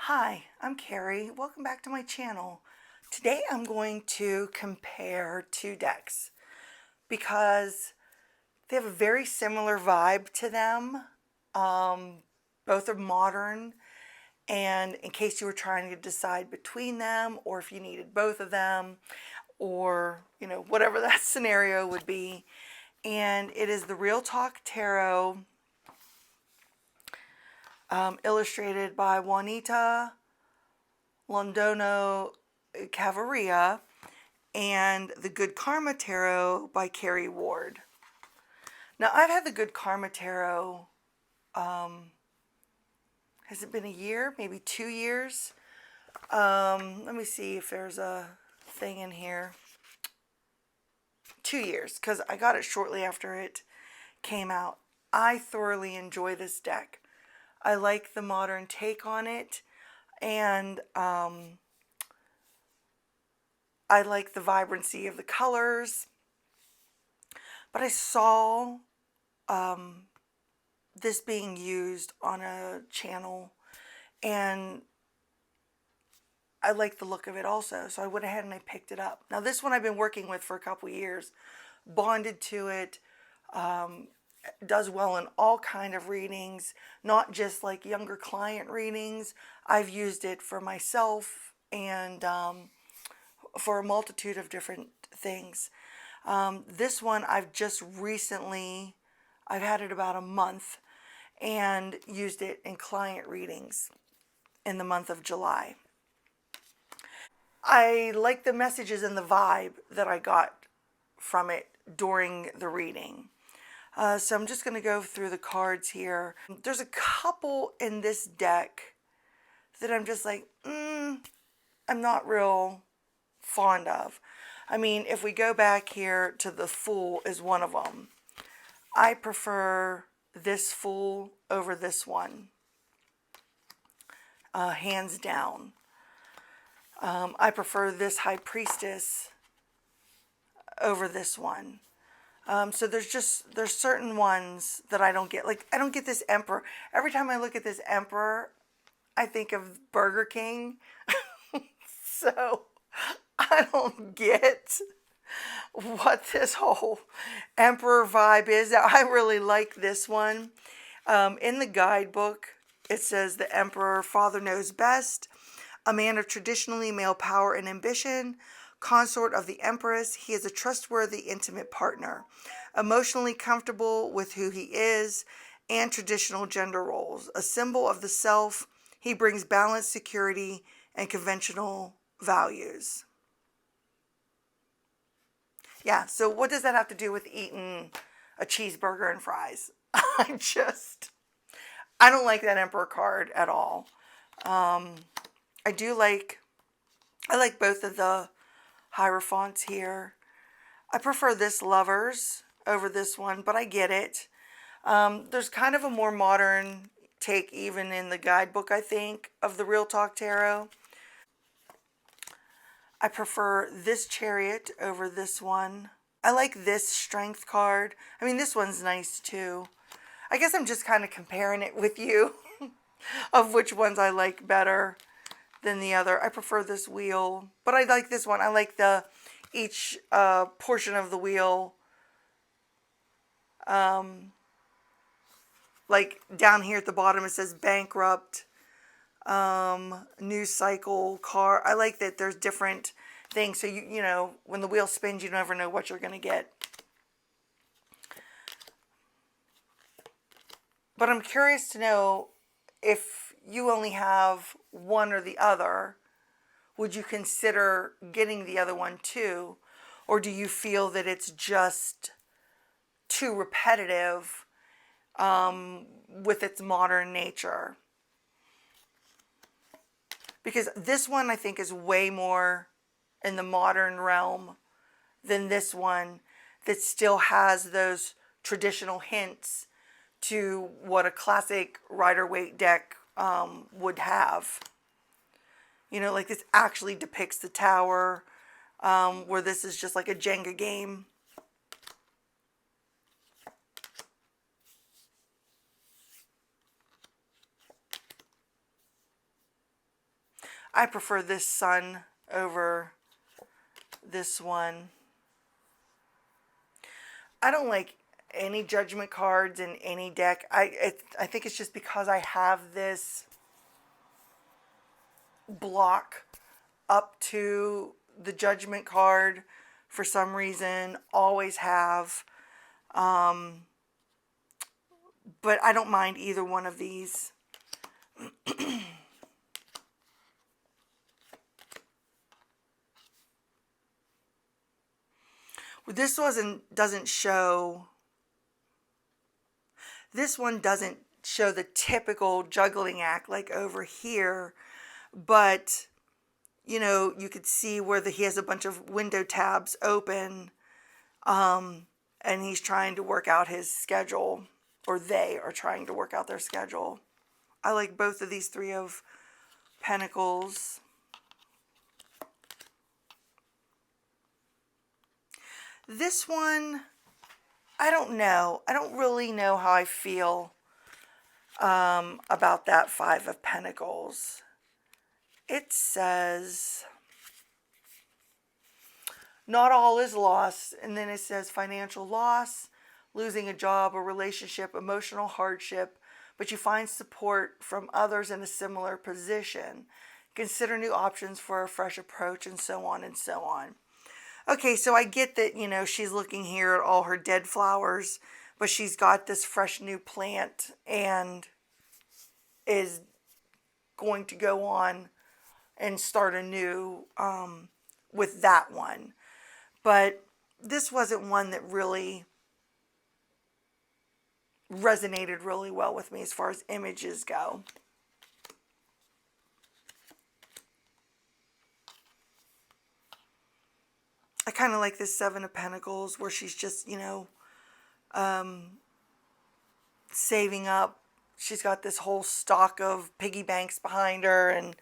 Hi, I'm Carrie. Welcome back to my channel. Today I'm going to compare two decks because they have a very similar vibe to them. Both are modern, and in case you were trying to decide between them or if you needed both of them or, whatever that scenario would be. And it is the Real Talk Tarot, illustrated by Juanita Londono Cavaria, and the Good Karma Tarot by Carrie Ward. Now, I've had the Good Karma Tarot, has it been a year? Maybe 2 years? Let me see if there's a thing in here. 2 years, because I got it shortly after it came out. I thoroughly enjoy this deck. I like the modern take on it, and I like the vibrancy of the colors. But I saw this being used on a channel, and I like the look of it also, so I went ahead and I picked it up. Now this one I've been working with for a couple years, bonded to it, does well in all kind of readings, not just like younger client readings. I've used it for myself and for a multitude of different things. This one I've had it about a month and used it in client readings in the month of July. I like the messages and the vibe that I got from it during the reading. So I'm just going to go through the cards here. There's a couple in this deck that I'm just like, I'm not real fond of. I mean, if we go back here to the Fool is one of them. I prefer this Fool over this one, hands down. I prefer this High Priestess over this one. So there's certain ones that I don't get. Like, I don't get this Emperor. Every time I look at this Emperor, I think of Burger King. So I don't get what this whole Emperor vibe is. I really like this one. In the guidebook, it says the Emperor, father knows best, a man of traditionally male power and ambition, consort of the Empress. He is a trustworthy, intimate partner, emotionally comfortable with who he is and traditional gender roles. A symbol of the self, he brings balance, security, and conventional values. Yeah, so what does that have to do with eating a cheeseburger and fries? I don't like that Emperor card at all. I like both of the Hierophants here. I prefer this Lovers over this one, but I get it. There's kind of a more modern take even in the guidebook, I think, of the Real Talk Tarot. I prefer this Chariot over this one. I like this Strength card. I mean, this one's nice too. I guess I'm just kind of comparing it with you of which ones I like better than the other. I prefer this wheel, but I like this one. I like each portion of the wheel. Like down here at the bottom it says bankrupt, news cycle, car. I like that there's different things, so you know when the wheel spins you never know what you're going to get. But I'm curious to know, if you only have one or the other, would you consider getting the other one too? Or do you feel that it's just too repetitive with its modern nature? Because this one I think is way more in the modern realm than this one that still has those traditional hints to what a classic Rider Waite deck would have. You know, like this actually depicts the tower, where this is just like a Jenga game. I prefer this Sun over this one. I don't like any Judgment cards in any deck. I think it's just because I have this block up to the Judgment card for some reason. Always have. But I don't mind either one of these. This doesn't show. This one doesn't show the typical juggling act like over here, but you know, you could see where he has a bunch of window tabs open, and he's trying to work out his schedule, or they are trying to work out their schedule. I like both of these Three of Pentacles. This one, I don't know. I don't really know how I feel about that Five of Pentacles. It says, not all is lost. And then it says financial loss, losing a job or relationship, emotional hardship, but you find support from others in a similar position. Consider new options for a fresh approach, and so on and so on. Okay, so I get that, you know, she's looking here at all her dead flowers, but she's got this fresh new plant and is going to go on and start anew with that one. But this wasn't one that really resonated really well with me as far as images go. I kind of like this Seven of Pentacles where she's just, you know, saving up. She's got this whole stock of piggy banks behind her and,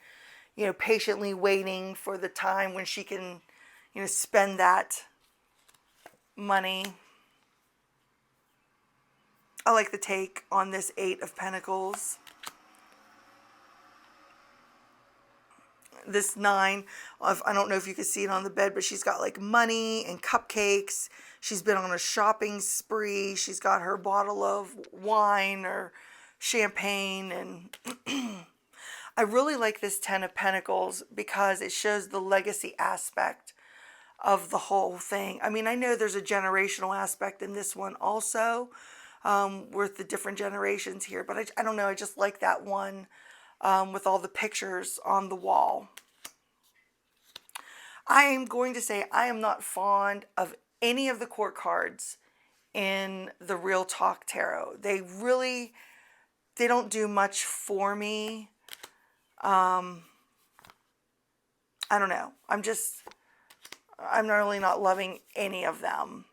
you know, patiently waiting for the time when she can, you know, spend that money. I like the take on this Eight of Pentacles. This Nine of, I don't know if you can see it on the bed, but she's got like money and cupcakes. She's been on a shopping spree. She's got her bottle of wine or champagne. And I really like this Ten of Pentacles because it shows the legacy aspect of the whole thing. I mean, I know there's a generational aspect in this one also, with the different generations here, but I don't know, I just like that one with all the pictures on the wall. I am going to say I am not fond of any of the court cards in the Real Talk Tarot. They don't do much for me. I don't know. I'm really not loving any of them.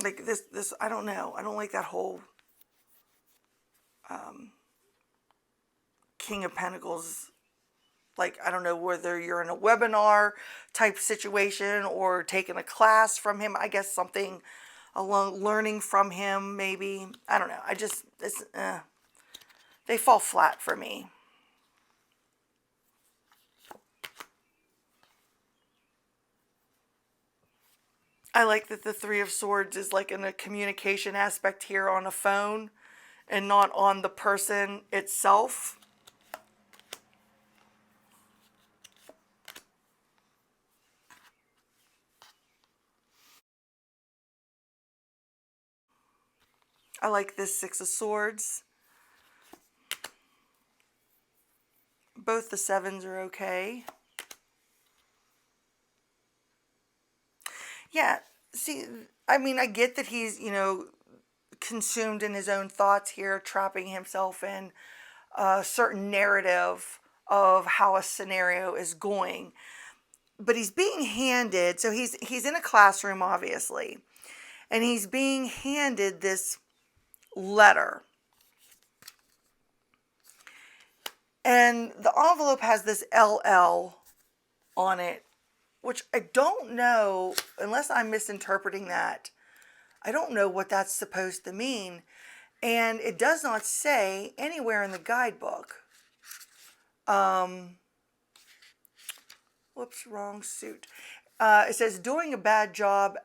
Like this, I don't know. I don't like that whole King of Pentacles. Like, I don't know whether you're in a webinar type situation or taking a class from him. I guess something along learning from him, maybe. I don't know. They fall flat for me. I like that the Three of Swords is like in a communication aspect here on a phone and not on the person itself. I like this Six of Swords. Both the sevens are okay. Yeah, see, I mean, I get that he's, you know, consumed in his own thoughts here, trapping himself in a certain narrative of how a scenario is going. But he's being handed, so he's in a classroom, obviously, and he's being handed this letter. And the envelope has this LL on it, which I don't know, unless I'm misinterpreting that. I don't know what that's supposed to mean. And it does not say anywhere in the guidebook. Whoops, wrong suit. It says doing a bad job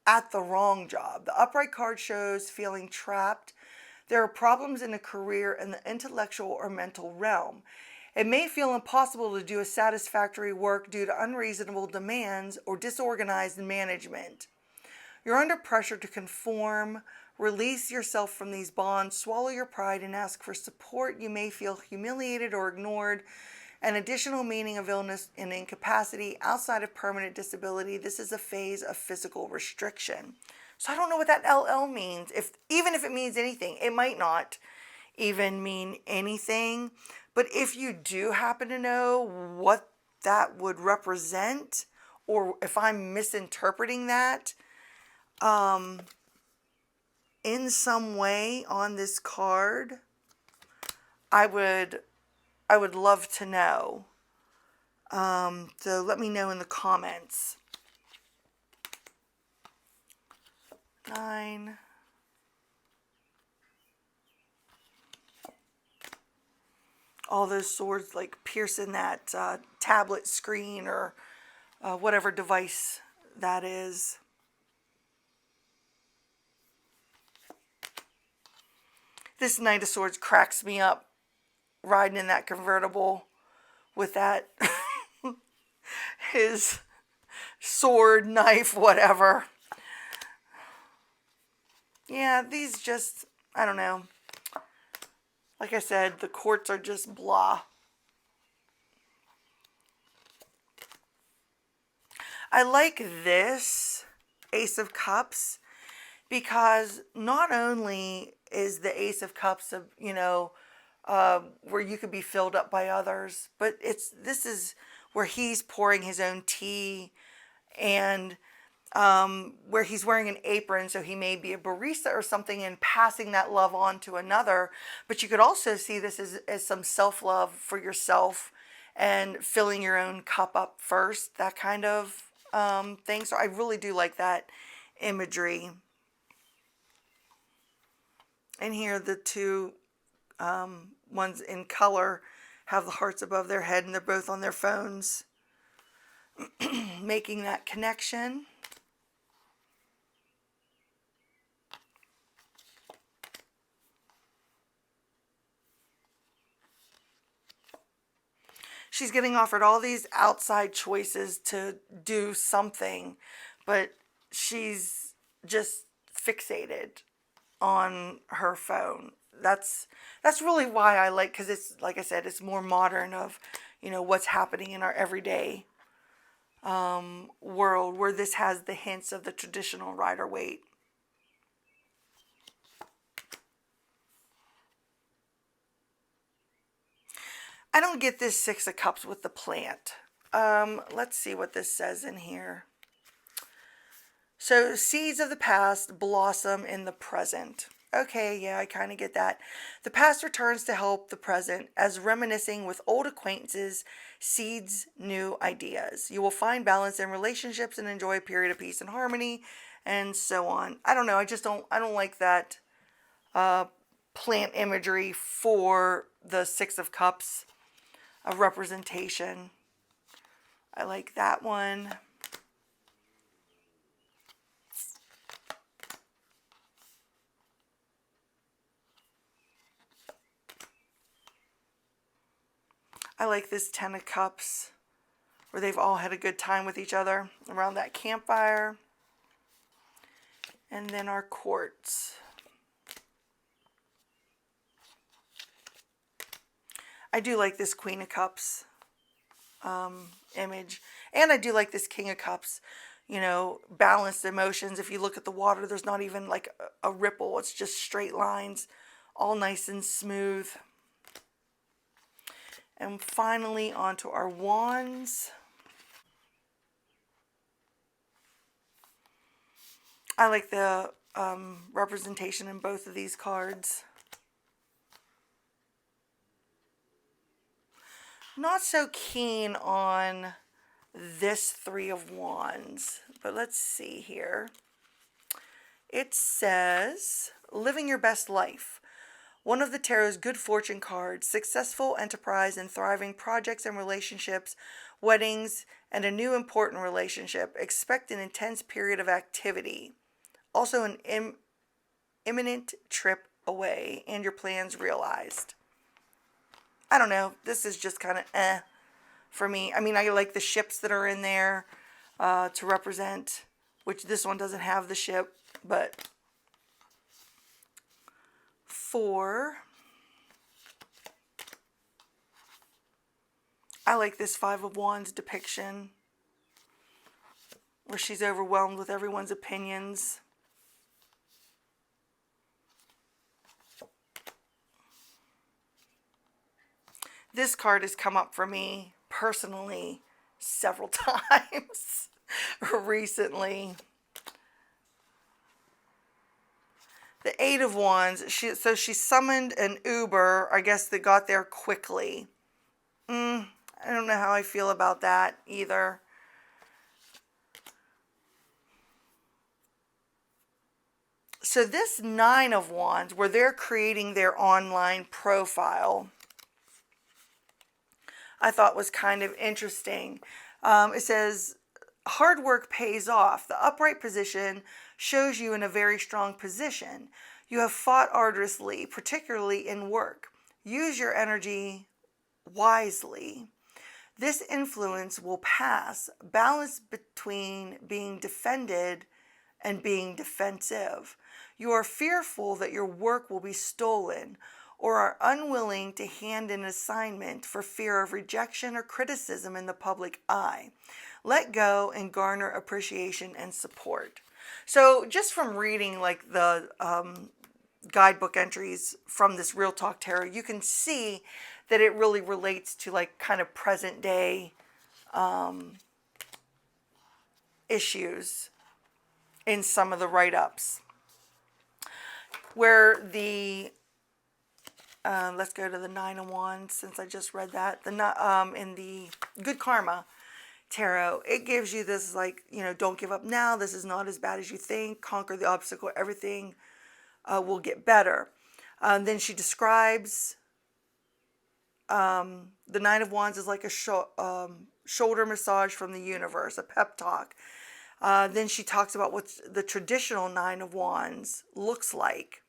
at the wrong job. The upright card shows feeling trapped. There are problems in a career in the intellectual or mental realm. It may feel impossible to do a satisfactory work due to unreasonable demands or disorganized management. You're under pressure to conform. Release yourself from these bonds, swallow your pride, and ask for support. You may feel humiliated or ignored. An additional meaning of illness and incapacity outside of permanent disability. This is a phase of physical restriction. So I don't know what that LL means. Even if it means anything, it might not even mean anything. But if you do happen to know what that would represent, or if I'm misinterpreting that in some way on this card, I would love to know. So let me know in the comments. 9. All those swords like piercing that tablet screen or whatever device that is. This Knight of Swords cracks me up, riding in that convertible with that his sword, knife, whatever. Yeah, these just, I don't know. Like I said, the courts are just blah. I like this Ace of Cups because not only is the Ace of Cups of, where you could be filled up by others, but this is where he's pouring his own tea, and where he's wearing an apron, so he may be a barista or something, and passing that love on to another. But you could also see this as some self-love for yourself and filling your own cup up first, that kind of thing. So I really do like that imagery. And here the two ones in color have the hearts above their head, and they're both on their phones making that connection. She's getting offered all these outside choices to do something, but she's just fixated on her phone. That's really why I like, because it's, like I said, it's more modern of, what's happening in our everyday world, where this has the hints of the traditional Rider Waite. I don't get this Six of Cups with the plant. Let's see what this says in here. So, seeds of the past blossom in the present. Okay, yeah, I kind of get that. The past returns to help the present, as reminiscing with old acquaintances seeds new ideas. You will find balance in relationships and enjoy a period of peace and harmony, and so on. I don't know, I don't like that plant imagery for the Six of Cups. A representation. I like that one. I like this Ten of Cups, where they've all had a good time with each other around that campfire. And then our quartz. I do like this Queen of Cups image. And I do like this King of Cups, balanced emotions. If you look at the water, there's not even like a ripple. It's just straight lines, all nice and smooth. And finally, onto our wands. I like the representation in both of these cards. Not so keen on this Three of Wands, but let's see here. It says, living your best life. One of the tarot's good fortune cards, successful enterprise and thriving projects and relationships, weddings, and a new important relationship. Expect an intense period of activity. Also an imminent trip away and your plans realized. I don't know. This is just kind of for me. I mean, I like the ships that are in there to represent, which this one doesn't have the ship, but 4. I like this 5 of Wands depiction where she's overwhelmed with everyone's opinions. This card has come up for me personally several times recently. The 8 of Wands, she summoned an Uber, I guess, that got there quickly. I don't know how I feel about that either. So this 9 of Wands, where they're creating their online profile, I thought was kind of interesting. It says, hard work pays off. The upright position shows you in a very strong position. You have fought arduously, particularly in work. Use your energy wisely. This influence will pass. Balance between being defended and being defensive. You are fearful that your work will be stolen or are unwilling to hand an assignment for fear of rejection or criticism in the public eye. Let go and garner appreciation and support. So just from reading like the guidebook entries from this Real Talk Tarot, you can see that it really relates to like kind of present day issues in some of the write-ups. Where the, let's go to the 9 of Wands since I just read that. In the Good Karma Tarot, it gives you this like, don't give up now. This is not as bad as you think. Conquer the obstacle. Everything will get better. Then she describes the 9 of Wands is like a shoulder massage from the universe, a pep talk. Then she talks about what the traditional 9 of Wands looks like.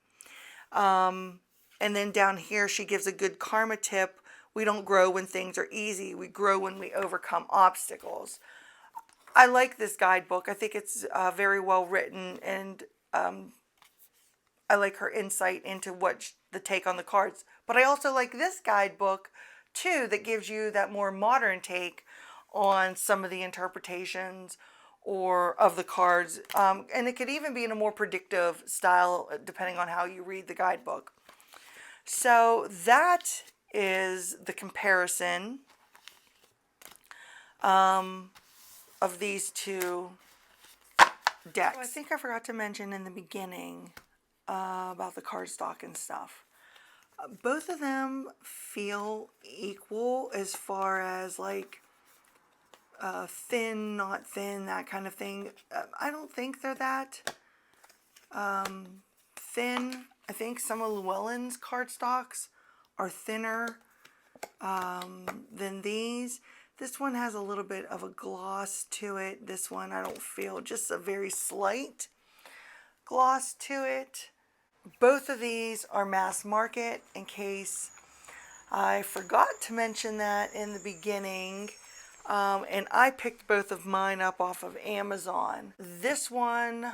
And then down here, she gives a good karma tip. We don't grow when things are easy. We grow when we overcome obstacles. I like this guidebook. I think it's very well written, and I like her insight into what the take on the cards. But I also like this guidebook too, that gives you that more modern take on some of the interpretations or of the cards. And it could even be in a more predictive style depending on how you read the guidebook. So that is the comparison of these two decks. I think I forgot to mention in the beginning about the cardstock and stuff. Both of them feel equal as far as like thin, not thin, that kind of thing. I don't think they're that thin. I think some of Llewellyn's cardstocks are thinner than these. This one has a little bit of a gloss to it. This one I don't feel, just a very slight gloss to it. Both of these are mass market, in case I forgot to mention that in the beginning. And I picked both of mine up off of Amazon. This one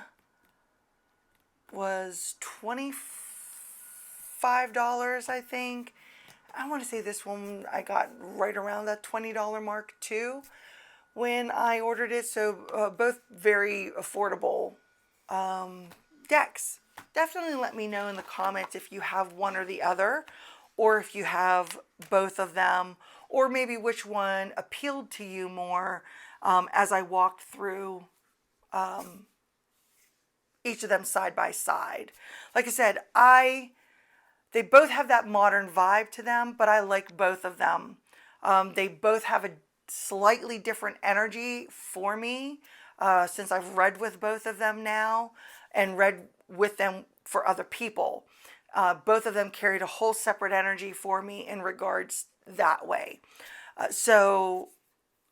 was $25, I think. I want to say this one I got right around that $20 mark too when I ordered it. So both very affordable decks. Definitely let me know in the comments if you have one or the other, or if you have both of them, or maybe which one appealed to you more as I walked through each of them side by side. Like I said, they both have that modern vibe to them, but I like both of them. They both have a slightly different energy for me since I've read with both of them now and read with them for other people. Both of them carried a whole separate energy for me in regards that way. So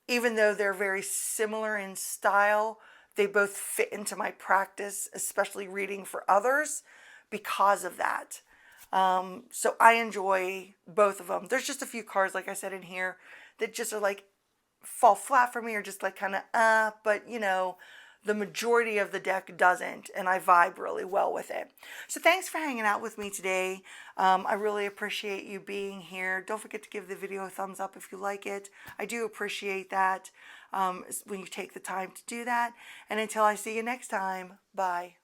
even though they're very similar in style, they both fit into my practice, especially reading for others, because of that. So I enjoy both of them. There's just a few cards, like I said, in here that just are like fall flat for me, or just like kind of, but you know, the majority of the deck doesn't, and I vibe really well with it. So thanks for hanging out with me today. I really appreciate you being here. Don't forget to give the video a thumbs up if you like it. I do appreciate that when you take the time to do that. And until I see you next time, bye.